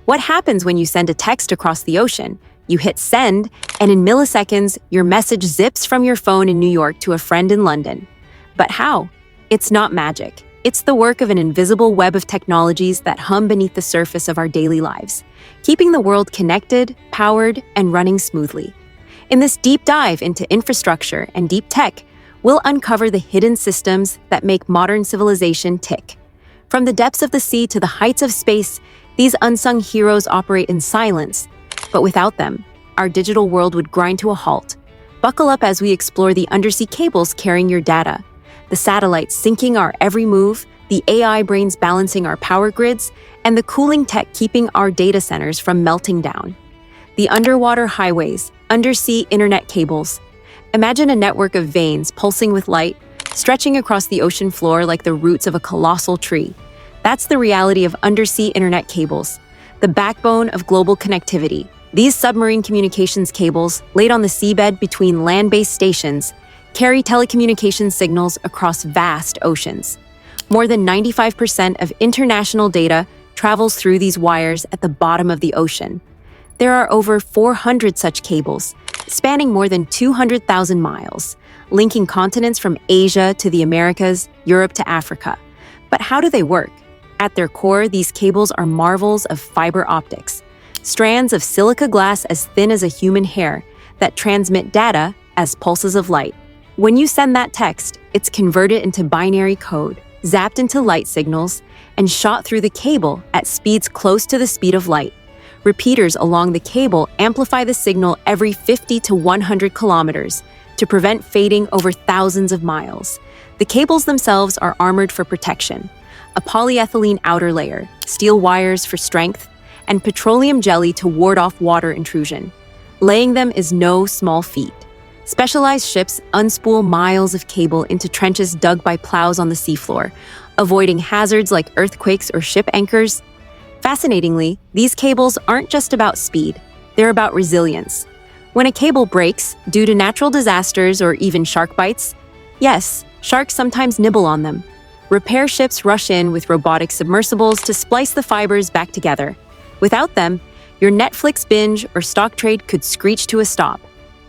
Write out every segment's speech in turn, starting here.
What happens when you send a text across the ocean? You hit send, and in milliseconds, your message zips from your phone in New York to a friend in London. But how? It's not magic. It's the work of an invisible web of technologies that hum beneath the surface of our daily lives, keeping the world connected, powered, and running smoothly. In this deep dive into infrastructure and deep tech, we'll uncover the hidden systems that make modern civilization tick. From the depths of the sea to the heights of space, these unsung heroes operate in silence. But without them, our digital world would grind to a halt. Buckle up as we explore the undersea cables carrying your data, the satellites syncing our every move, the AI brains balancing our power grids, and the cooling tech keeping our data centers from melting down. The underwater highways, undersea internet cables. Imagine a network of veins pulsing with light, stretching across the ocean floor like the roots of a colossal tree. That's the reality of undersea internet cables, the backbone of global connectivity. These submarine communications cables, laid on the seabed between land-based stations, carry telecommunications signals across vast oceans. More than 95% of international data travels through these wires at the bottom of the ocean. There are over 400 such cables, spanning more than 200,000 miles, linking continents from Asia to the Americas, Europe to Africa. But how do they work? At their core, these cables are marvels of fiber optics, strands of silica glass as thin as a human hair that transmit data as pulses of light. When you send that text, it's converted into binary code, zapped into light signals, and shot through the cable at speeds close to the speed of light. Repeaters along the cable amplify the signal every 50 to 100 kilometers to prevent fading over thousands of miles. The cables themselves are armored for protection. A polyethylene outer layer, steel wires for strength, and petroleum jelly to ward off water intrusion. Laying them is no small feat. Specialized ships unspool miles of cable into trenches dug by plows on the seafloor, avoiding hazards like earthquakes or ship anchors. Fascinatingly, these cables aren't just about speed, they're about resilience. When a cable breaks due to natural disasters or even shark bites, yes, sharks sometimes nibble on them. Repair ships rush in with robotic submersibles to splice the fibers back together. Without them, your Netflix binge or stock trade could screech to a stop.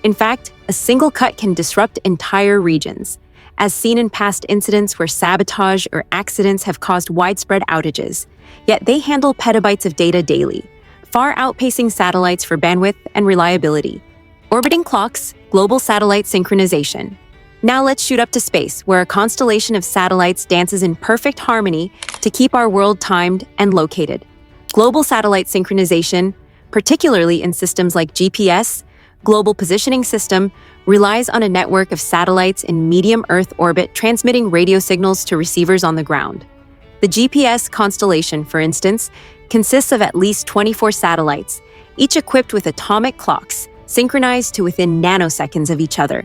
In fact, a single cut can disrupt entire regions, as seen in past incidents where sabotage or accidents have caused widespread outages. Yet they handle petabytes of data daily, far outpacing satellites for bandwidth and reliability. Orbiting clocks, global satellite synchronization. Now let's shoot up to space, where a constellation of satellites dances in perfect harmony to keep our world timed and located. Global satellite synchronization, particularly in systems like GPS, Global Positioning System, relies on a network of satellites in medium Earth orbit transmitting radio signals to receivers on the ground. The GPS constellation, for instance, consists of at least 24 satellites, each equipped with atomic clocks, synchronized to within nanoseconds of each other.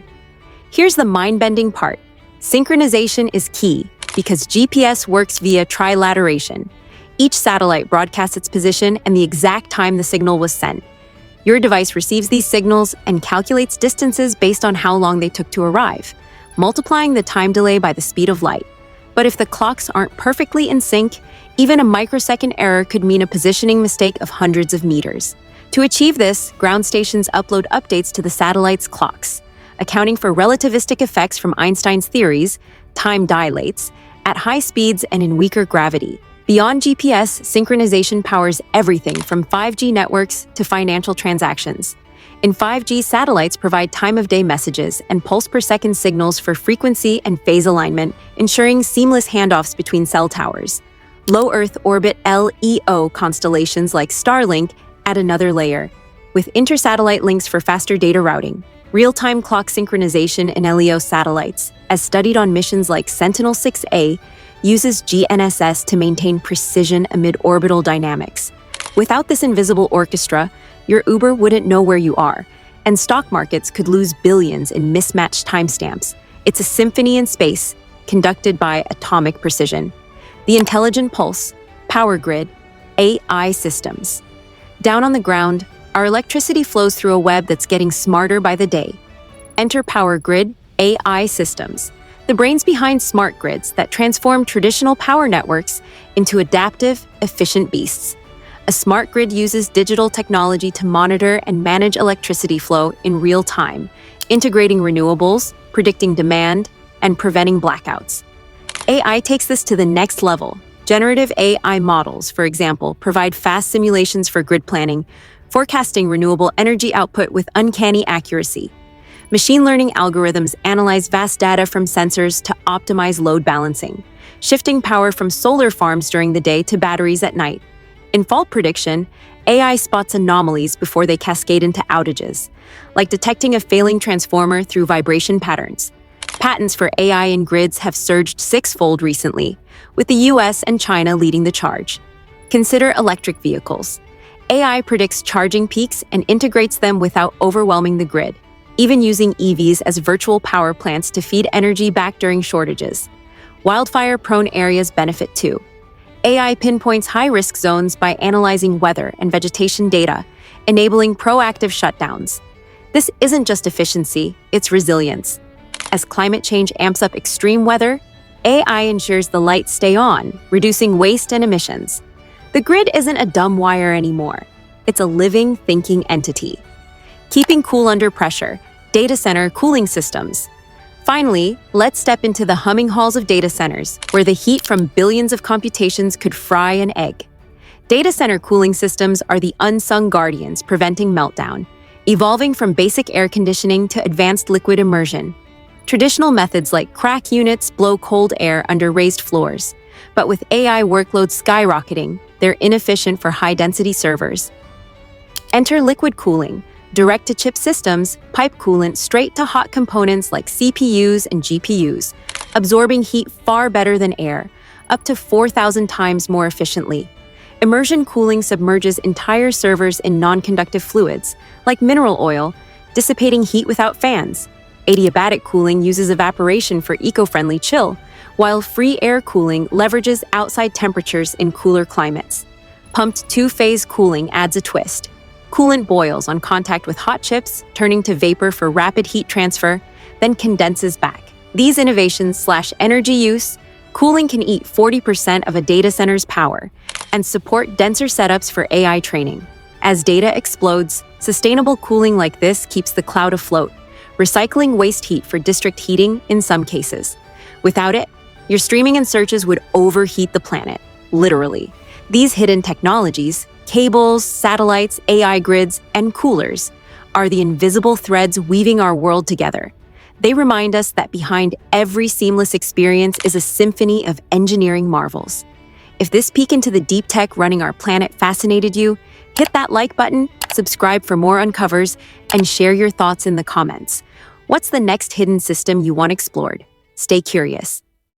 Here's the mind-bending part. Synchronization is key because GPS works via trilateration. Each satellite broadcasts its position and the exact time the signal was sent. Your device receives these signals and calculates distances based on how long they took to arrive, multiplying the time delay by the speed of light. But if the clocks aren't perfectly in sync, even a microsecond error could mean a positioning mistake of hundreds of meters. To achieve this, ground stations upload updates to the satellite's clocks, accounting for relativistic effects from Einstein's theories, time dilates, at high speeds and in weaker gravity. Beyond GPS, synchronization powers everything from 5G networks to financial transactions. In 5G, satellites provide time-of-day messages and pulse-per-second signals for frequency and phase alignment, ensuring seamless handoffs between cell towers. Low Earth orbit LEO constellations like Starlink add another layer, with inter-satellite links for faster data routing. Real-time clock synchronization in LEO satellites, as studied on missions like Sentinel-6A, uses GNSS to maintain precision amid orbital dynamics. Without this invisible orchestra, your Uber wouldn't know where you are, and stock markets could lose billions in mismatched timestamps. It's a symphony in space, conducted by atomic precision. The intelligent pulse, power grid, AI systems. Down on the ground, our electricity flows through a web that's getting smarter by the day. Enter power grid, AI systems, the brains behind smart grids that transform traditional power networks into adaptive, efficient beasts. A smart grid uses digital technology to monitor and manage electricity flow in real time, integrating renewables, predicting demand, and preventing blackouts. AI takes this to the next level. Generative AI models, for example, provide fast simulations for grid planning, forecasting renewable energy output with uncanny accuracy. Machine learning algorithms analyze vast data from sensors to optimize load balancing, shifting power from solar farms during the day to batteries at night. In fault prediction, AI spots anomalies before they cascade into outages, like detecting a failing transformer through vibration patterns. Patents for AI in grids have surged sixfold recently, with the US and China leading the charge. Consider electric vehicles. AI predicts charging peaks and integrates them without overwhelming the grid, even using EVs as virtual power plants to feed energy back during shortages. Wildfire-prone areas benefit too. AI pinpoints high-risk zones by analyzing weather and vegetation data, enabling proactive shutdowns. This isn't just efficiency, it's resilience. As climate change amps up extreme weather, AI ensures the lights stay on, reducing waste and emissions. The grid isn't a dumb wire anymore. It's a living, thinking entity. Keeping cool under pressure, data center cooling systems. Finally, let's step into the humming halls of data centers, where the heat from billions of computations could fry an egg. Data center cooling systems are the unsung guardians preventing meltdown, evolving from basic air conditioning to advanced liquid immersion. Traditional methods like crack units blow cold air under raised floors, but with AI workloads skyrocketing, they're inefficient for high-density servers. Enter liquid cooling, direct-to-chip systems, pipe coolant straight to hot components like CPUs and GPUs, absorbing heat far better than air, up to 4,000 times more efficiently. Immersion cooling submerges entire servers in non-conductive fluids, like mineral oil, dissipating heat without fans. Adiabatic cooling uses evaporation for eco-friendly chill, while free air cooling leverages outside temperatures in cooler climates. Pumped two-phase cooling adds a twist. Coolant boils on contact with hot chips, turning to vapor for rapid heat transfer, then condenses back. These innovations slash energy use. Cooling can eat 40% of a data center's power and support denser setups for AI training. As data explodes, sustainable cooling like this keeps the cloud afloat, recycling waste heat for district heating in some cases. Without it, your streaming and searches would overheat the planet, literally. These hidden technologies, cables, satellites, AI grids, and coolers, are the invisible threads weaving our world together. They remind us that behind every seamless experience is a symphony of engineering marvels. If this peek into the deep tech running our planet fascinated you, hit that like button, subscribe for more uncovers, and share your thoughts in the comments. What's the next hidden system you want explored? Stay curious.